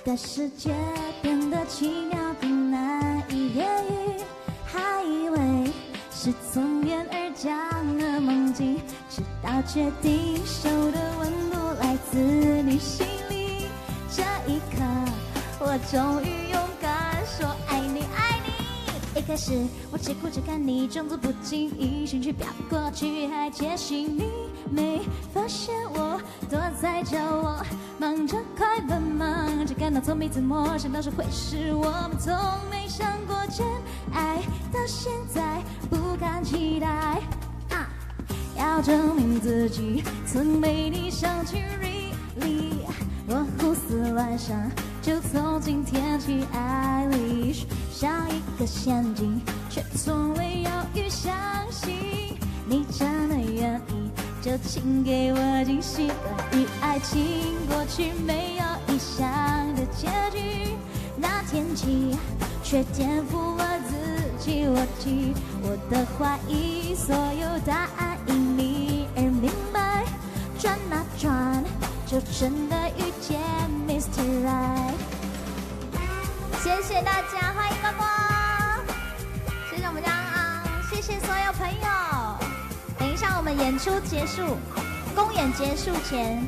的世界变得奇妙的难以言喻，还以为是从天而降的梦境，直到确定手的温度来自你心里，这一刻我终于勇敢说爱你爱你。一开始我只顾着看你，装作不经意，兴趣飘过去，还窃喜你没发现我躲在角落，忙着快乐，忙着感到从彼此陌生，当时会是我们从没想过真爱，到现在不敢期待。要证明自己曾被你伤去 really， 我胡思乱想，就从今天起 I wish， 像一个陷阱，却从未犹豫相信你真的愿意，就请给我惊喜。关于爱情，过去没有理想的结局，那天起却颠覆我自己逻辑，我的怀疑，所有答案因你而明白，转啊转，就真的遇见 Mr. Right。 谢谢大家，欢迎光光，谢谢我们家昂，谢谢所有朋友。等一下我们演出结束，公演结束前，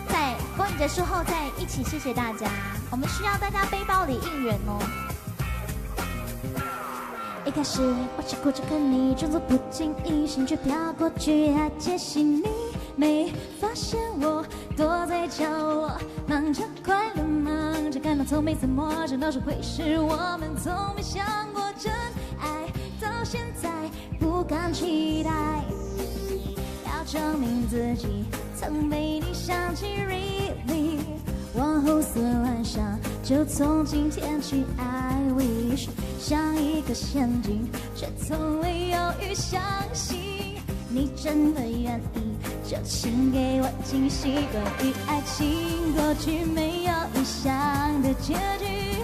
在公演结束后再一起谢谢大家。我们需要大家背包里应援哦。一开始我只顾着看你，装作不经意，兴趣飘过去，还窃喜你没发现我躲在角落，忙着快乐，忙着感到从每次陌生，到时会是我们从没想过真爱，到现在不敢期待，要证明自己曾被你想起 really， 我胡思乱想，就从今天起 I wish， 像一个陷阱，却从未犹豫相信你真的愿意，就请给我惊喜。关于爱情，过去没有理想的结局，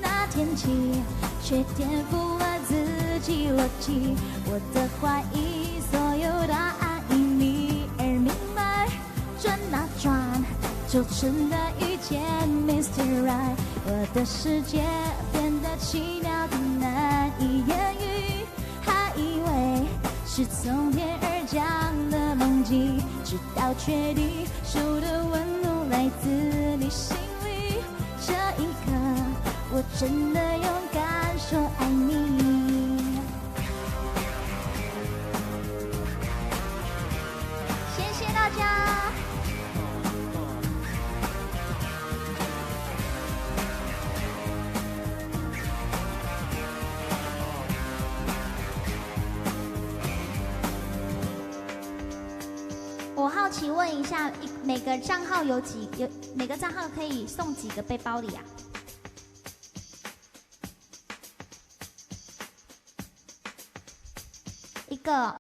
那天起却颠覆了自己逻辑，我的怀疑，所有答案因你而明白，转啊转，就真的遇见 Mr. Right， 我的世界变得奇妙的难以言喻，还以为是从天而降的梦境，直到确定手的温度来自你心里，这一刻我真的勇敢说爱你。谢谢大家。我好奇问一下，每个账号每个账号可以送几个背包礼啊？一个。